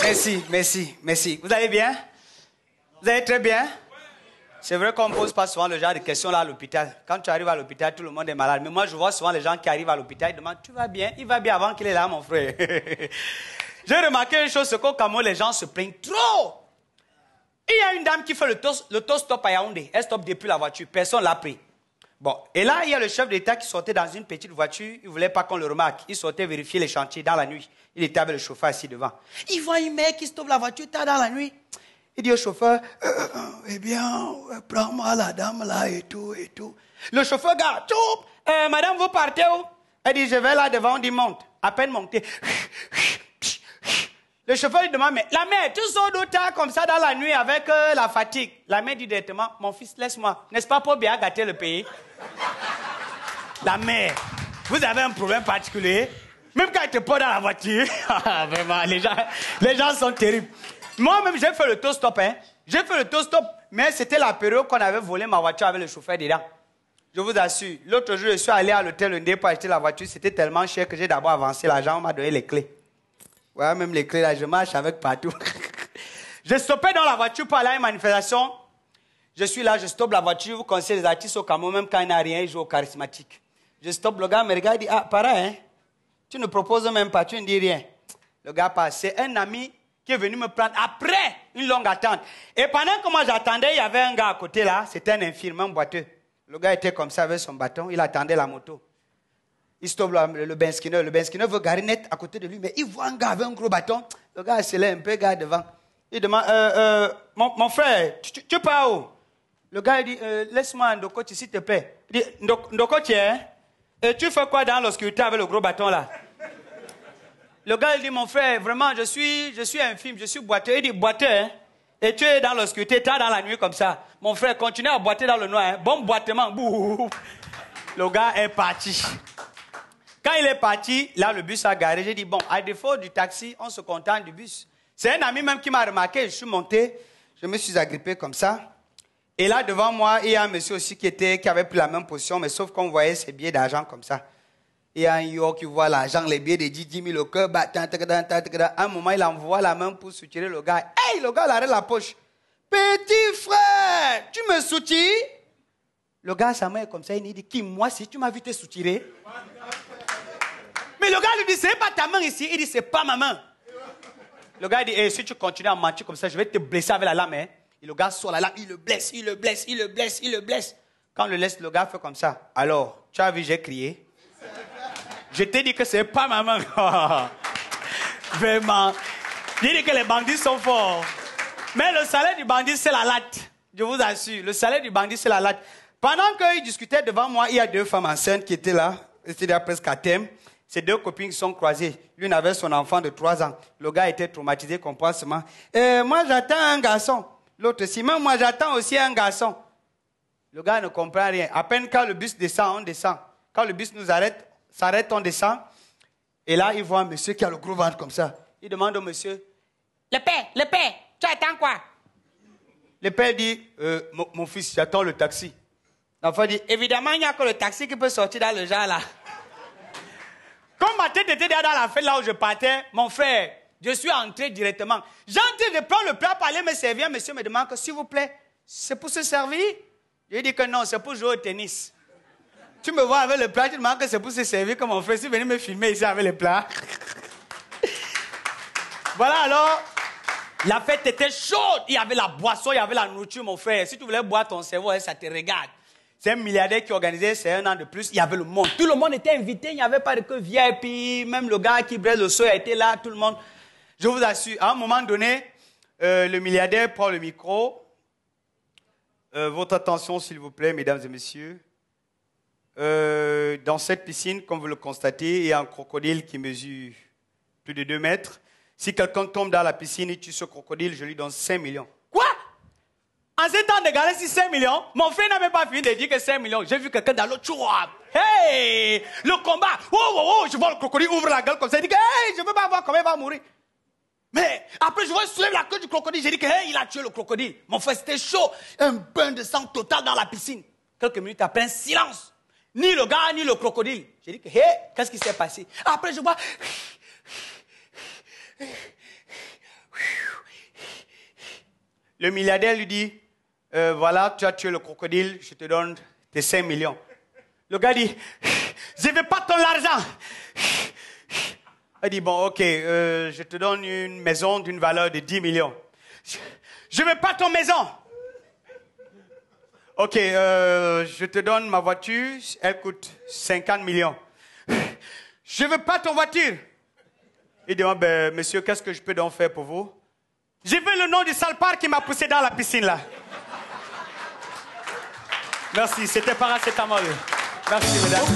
Merci, merci, merci. Vous allez bien? Vous allez très bien? C'est vrai qu'on ne pose pas souvent le genre de questions là à l'hôpital. Quand tu arrives à l'hôpital, tout le monde est malade. Mais moi, je vois souvent les gens qui arrivent à l'hôpital, ils demandent, tu vas bien? Il va bien avant qu'il est là, mon frère. J'ai remarqué une chose, c'est qu'au Cameroun, les gens se plaignent trop. Il y a une dame qui fait l'autostop à Yaoundé. Elle stoppe depuis la voiture. Personne ne l'a pris. Bon, et là, il y a le chef d'État qui sortait dans une petite voiture. Il ne voulait pas qu'on le remarque. Il sortait vérifier les chantiers dans la nuit. Il était avec le chauffeur assis devant. Il voit un mec qui stoppe la voiture tard dans la nuit. Il dit au chauffeur, eh bien, prends-moi la dame là et tout, et tout. Le chauffeur, gars, madame, vous partez où? Elle dit, je vais là devant, on dit, monte. À peine monté. Le chauffeur lui demande, mais la mère, tu sors d'où tard comme ça dans la nuit avec la fatigue? La mère dit directement, mon fils, laisse-moi. N'est-ce pas pour bien gâter le pays? La mère, vous avez un problème particulier? Même quand elle te porte dans la voiture, vraiment, les gens sont terribles. Moi-même, j'ai fait le toast-stop, hein. J'ai fait le toast-stop, mais c'était la période qu'on avait volé ma voiture avec le chauffeur dedans. Je vous assure, l'autre jour, je suis allé à l'hôtel Ndé pour acheter la voiture. C'était tellement cher que j'ai d'abord avancé l'argent, on m'a donné les clés. Ouais, même les clés, là, je marche avec partout. Je stoppais dans la voiture pour aller à une manifestation. Je suis là, je stoppe la voiture. Vous connaissez les artistes au Cameroun, même quand il n'y a rien, ils jouent au charismatique. Je stoppe, le gars me regarde, il dit, ah, pareil, hein. Tu ne proposes même pas, tu ne dis rien. Le gars passe. C'est un ami qui est venu me prendre après une longue attente. Et pendant que moi j'attendais, il y avait un gars à côté là, c'était un infirme, un boiteux. Le gars était comme ça avec son bâton, il attendait la moto. Il stoppe le Ben Skinner. Le Ben Skinner veut garer net à côté de lui, mais il voit un gars avec un gros bâton. Le gars accélère un peu, gars devant. Il demande, mon frère, tu pars où? Le gars il dit, laisse-moi Ndokoti s'il te plaît. Il dit, Ndokoti, hein? Et tu fais quoi dans l'obscurité avec le gros bâton là? Le gars il dit, mon frère, vraiment, je suis infime, je suis boiteux. Il dit, boiteux, hein? Et tu es dans l'obscurité, tard dans la nuit comme ça. Mon frère, continue à boiter dans le noir, hein? Bon boitement, bouh. Le gars est parti. Quand il est parti, là, le bus a garé. J'ai dit, bon, à défaut du taxi, on se contente du bus. C'est un ami même qui m'a remarqué. Je suis monté, je me suis agrippé comme ça. Et là, devant moi, il y a un monsieur aussi qui avait pris la même position, mais sauf qu'on voyait ses billets d'argent comme ça. Il y a un yo qui voit l'argent, les billets de 10 000 au cœur, à un moment, il envoie la main pour soutirer le gars. Hey, le gars, il arrête la poche. Petit frère, tu me soutires? Le gars, sa main est comme ça, il dit, qui, moi, si tu m'as vu te soutirer? Mais le gars lui dit, c'est pas ta main ici. Il dit, c'est pas ma main. Le gars dit, hey, si tu continues à mentir comme ça, je vais te blesser avec la lame. Hein. Et le gars sort la lame, il le blesse, il le blesse, il le blesse, il le blesse. Quand on le laisse, le gars fait comme ça. Alors, tu as vu, j'ai crié. Je t'ai dit que c'est pas ma main. Vraiment. J'ai dit que les bandits sont forts. Mais le salaire du bandit, c'est la latte. Je vous assure, le salaire du bandit, c'est la latte. Pendant qu'ils discutaient devant moi, il y a deux femmes enceintes qui étaient là. C'était presque à thème. Ces deux copines sont croisées. L'une avait son enfant de 3 ans. Le gars était traumatisé complètement. Moi, j'attends un garçon. L'autre aussi. Même moi, j'attends aussi un garçon. Le gars ne comprend rien. À peine quand le bus descend, on descend. Quand le bus nous s'arrête, on descend. Et là, il voit un monsieur qui a le gros ventre comme ça. Il demande au monsieur, le père, tu attends quoi? Le père dit, mon fils, j'attends le taxi. L'enfant dit, évidemment, il n'y a que le taxi qui peut sortir dans le genre là. Comme ma tête était dans la fête là où je partais, mon frère, je suis entré directement. J'entre de prendre le plat pour aller me servir. Monsieur me demande que, s'il vous plaît, c'est pour se servir? Je dis que non, c'est pour jouer au tennis. Tu me vois avec le plat, tu demandes que c'est pour se servir, comme mon frère, si venez me filmer ici avec le plat. Voilà alors, la fête était chaude. Il y avait la boisson, il y avait la nourriture, mon frère. Si tu voulais boire ton cerveau, ça te regarde. C'est un milliardaire qui organisait, c'est un an de plus, il y avait le monde. Tout le monde était invité, il n'y avait pas de que VIP, même le gars qui brûle le seau était là, tout le monde. Je vous assure, à un moment donné, le milliardaire prend le micro. Votre attention, s'il vous plaît, mesdames et messieurs. Dans cette piscine, comme vous le constatez, il y a un crocodile qui mesure plus de 2 mètres. Si quelqu'un tombe dans la piscine et tue ce crocodile, je lui donne 5 millions. Quoi? En ce temps de gagner 5 millions, mon frère n'a même pas fini de dire que 5 millions. J'ai vu quelqu'un dans l'autre. Hey! Le combat! Oh, je vois le crocodile ouvre la gueule comme ça. Il dit que, hey, je ne veux pas voir comment il va mourir. Mais après, je vois, il soulève la queue du crocodile. J'ai dit que, hey, il a tué le crocodile. Mon frère, c'était chaud. Un bain de sang total dans la piscine. Quelques minutes après, un silence. Ni le gars, ni le crocodile. J'ai dit que, hé, qu'est-ce qui s'est passé? Après, je vois... Le milliardaire lui dit, voilà, tu as tué le crocodile, je te donne tes 5 millions. Le gars dit, je ne veux pas ton argent. Il dit, bon, ok, je te donne une maison d'une valeur de 10 millions. Je ne veux pas ton maison. Ok, je te donne ma voiture, elle coûte 50 millions. Je ne veux pas ton voiture. Il dit, ben, monsieur, qu'est-ce que je peux donc faire pour vous? Je veux le nom du salpard qui m'a poussé dans la piscine, là. Merci, c'était paracétamol. Merci, mesdames.